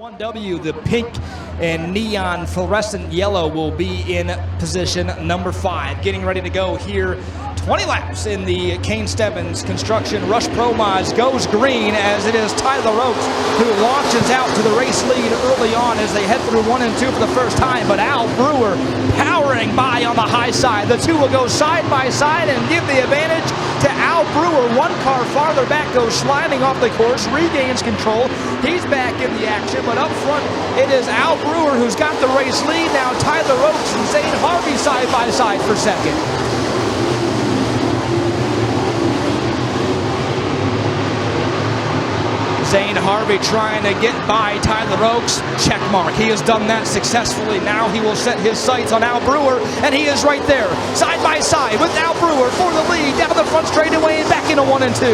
1W, the pink and neon fluorescent yellow, will be in position number 5, getting ready to go here. 20 laps in the Kane Stebbins Construction Rush Pro Mods goes green, as it is Tyler Oakes who launches out to the race lead early on as they head through 1 and 2 for the first time. But Al Brewer powering by on the high side. The two will go side by side and give the advantage to Al Brewer. One car farther back goes sliding off the course, regains control. He's back in the action, but up front it is Al Brewer who's got the race lead. Now Tyler Oakes and Zane Harvey side by side for second. Zane Harvey trying to get by Tyler Oakes. Check mark. He has done that successfully. Now he will set his sights on Al Brewer, and he is right there, side by side with Al Brewer for the lead down the front straightaway and back into 1 and 2.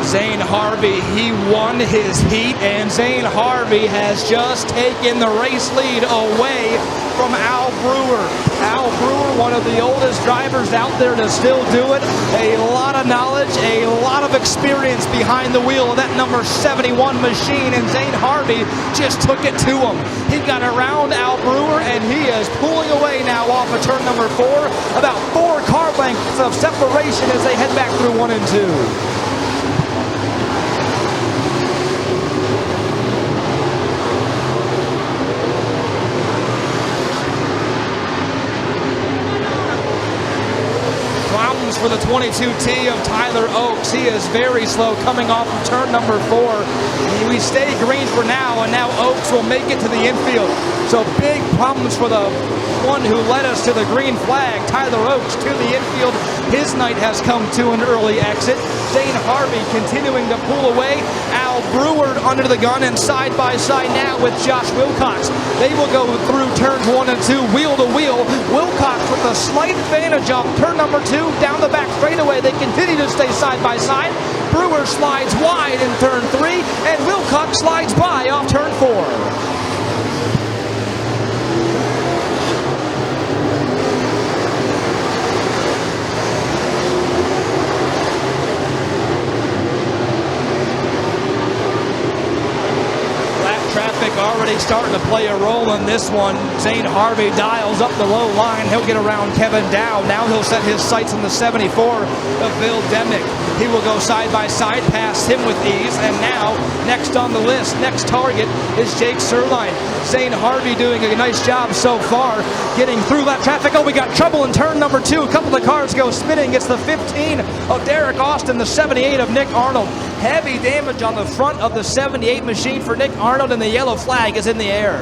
Zane Harvey, he won his heat, and Zane Harvey has just taken the race lead away from Al Brewer. Al Brewer, one of the oldest drivers out there to still do it. A lot of knowledge, a lot of experience behind the wheel of that number 71 machine, and Zane Harvey just took it to him. He got around Al Brewer, and he is pulling away now off of turn number 4. About 4 car lengths of separation as they head back through 1 and 2. For the 22T of Tyler Oakes. He is very slow coming off of turn number 4. We stay green for now, and now Oakes will make it to the infield. So big problems for the one who led us to the green flag. Tyler Oakes to the infield. His night has come to an early exit. Zane Harvey continuing to pull away. Al Brewer under the gun and side by side now with Josh Wilcox. They will go through turns 1 and 2 wheel to wheel. Wilcox with a slight advantage off turn number 2 down the back straightaway. They continue to stay side by side. Brewer slides wide in turn 3 and Wilcox slides by off turn 4. Already starting to play a role in this one. Zane Harvey dials up the low line. He'll get around Kevin Dow. Now he'll set his sights on the 74 of Bill Demick. He will go side by side past him with ease. And now, next on the list, next target is Jake Sirline. Zane Harvey doing a nice job so far getting through that traffic. Oh, we got trouble in turn number 2. A couple of cars go spinning. It's the 15 of Derek Austin, the 78 of Nick Arnold. Heavy damage on the front of the 78 machine for Nick Arnold, and the yellow flag is in the air.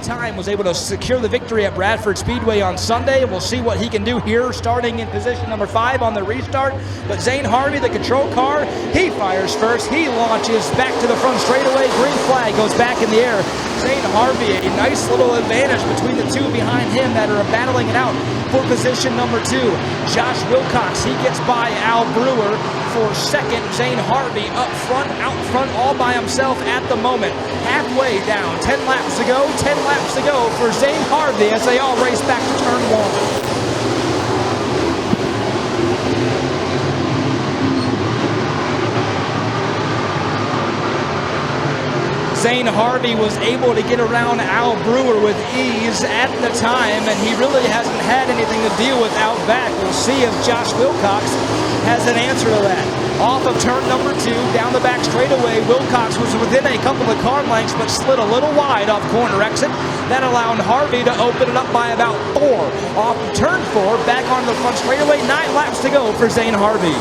Time was able to secure the victory at Bradford Speedway on Sunday. We'll see what he can do here, starting in position number 5 on the restart. But Zane Harvey, the control car, he fires first. He launches back to the front straightaway. Green flag goes back in the air. Zane Harvey, a nice little advantage between the two behind him that are battling it out for position number 2. Josh Wilcox, he gets by Al Brewer for second. Zane Harvey up front, out front, all by himself at the moment. Halfway down, 10 laps to go, 10 laps to go for Zane Harvey as they all race back to turn 1. Zane Harvey was able to get around Al Brewer with ease at the time, and he really hasn't had anything to deal with out back. We'll see if Josh Wilcox has an answer to that. Off of turn number 2, down the back straightaway, Wilcox was within a couple of car lengths, but slid a little wide off corner exit. That allowed Harvey to open it up by about 4. Off of turn 4, back onto the front straightaway, 9 laps to go for Zane Harvey.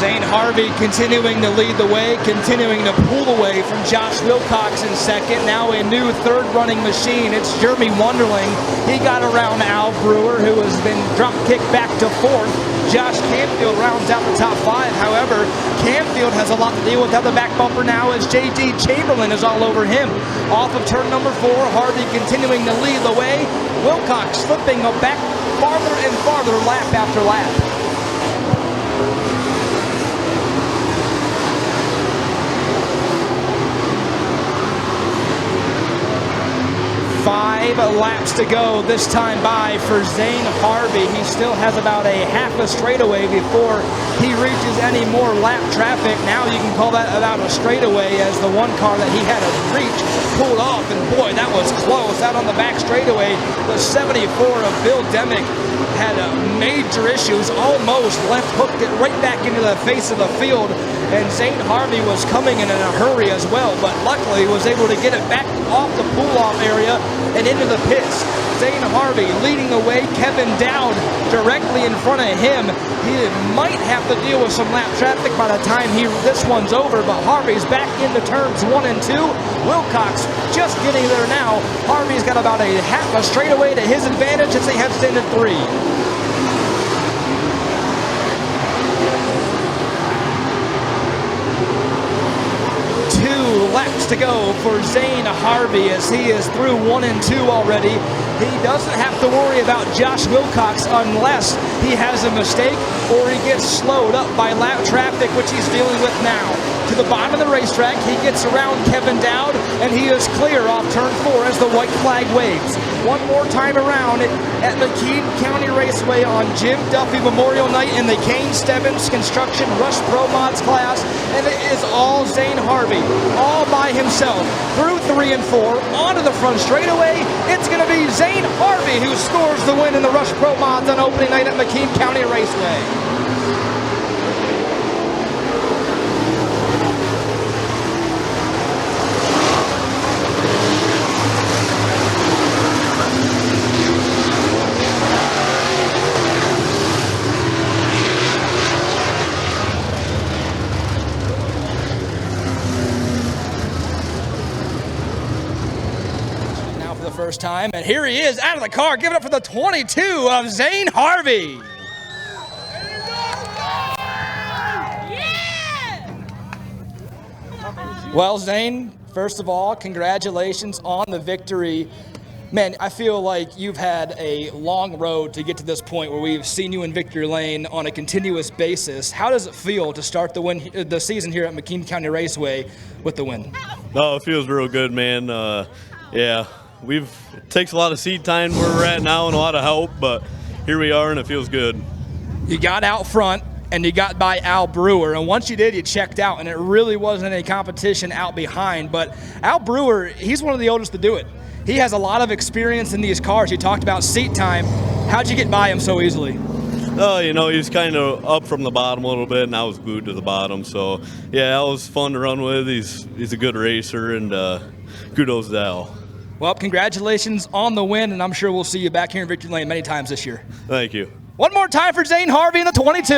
Zane Harvey continuing to lead the way, continuing to pull away from Josh Wilcox in second. Now a new third running machine. It's Jeremy Wonderling. He got around Al Brewer, who has been drop kicked back to 4th. Josh Canfield rounds out the top 5. However, Canfield has a lot to deal with at the back bumper now as J.D. Chamberlain is all over him. Off of turn number 4, Harvey continuing to lead the way. Wilcox slipping back farther and farther lap after lap. laps to go this time by for Zane Harvey. He still has about a half a straightaway before he reaches any more lap traffic. Now you can call that about a straightaway, as the one car that he had to reach pulled off, and boy, that was close. Out on the back straightaway, the 74 of Bill Demick had major issues, almost left hooked it right back into the face of the field, and Zane Harvey was coming in a hurry as well, but luckily was able to get it back off the pull-off area and into the pits. Zane Harvey leading the way, Kevin Dowd directly in front of him. He might have to deal with some lap traffic by the time this one's over, but Harvey's back into turns 1 and 2. Wilcox just getting there now. Harvey's got about a half a straightaway to his advantage as he heads into 3. 2 laps to go for Zane Harvey as he is through 1 and 2 already. He doesn't have to worry about Josh Wilcox unless he has a mistake or he gets slowed up by lap traffic, which he's dealing with now. To the bottom of the racetrack, he gets around Kevin Dowd, and he is clear off turn 4 as the white flag waves. One more time around at McKean County Raceway on Jim Duffy Memorial Night in the Kane Stebbins Construction Rush Pro Mods class, and it is all Zane Harvey, all by himself, through 3 and 4, onto the front straightaway. It's going to be Zane Harvey who scores the win in the Rush Pro Mods on opening night at McKean County Raceway. First time, and here he is out of the car. Give it up for the 22 of Zane Harvey. Yeah! Well, Zane, first of all, congratulations on the victory. Man, I feel like you've had a long road to get to this point where we've seen you in victory lane on a continuous basis. How does it feel to start the season here at McKean County Raceway with the win? Oh, it feels real good, man. Yeah. It takes a lot of seat time where we're at now and a lot of help, but here we are and it feels good. You got out front and you got by Al Brewer, and once you did, you checked out, and it really wasn't any competition out behind. But Al Brewer, he's one of the oldest to do it. He has a lot of experience in these cars. You talked about seat time. How'd you get by him so easily? Oh, you know, he was kind of up from the bottom a little bit, and I was glued to the bottom. So, yeah, that was fun to run with. He's a good racer, and kudos to Al. Well, congratulations on the win, and I'm sure we'll see you back here in victory lane many times this year. Thank you. One more time for Zane Harvey in the 22.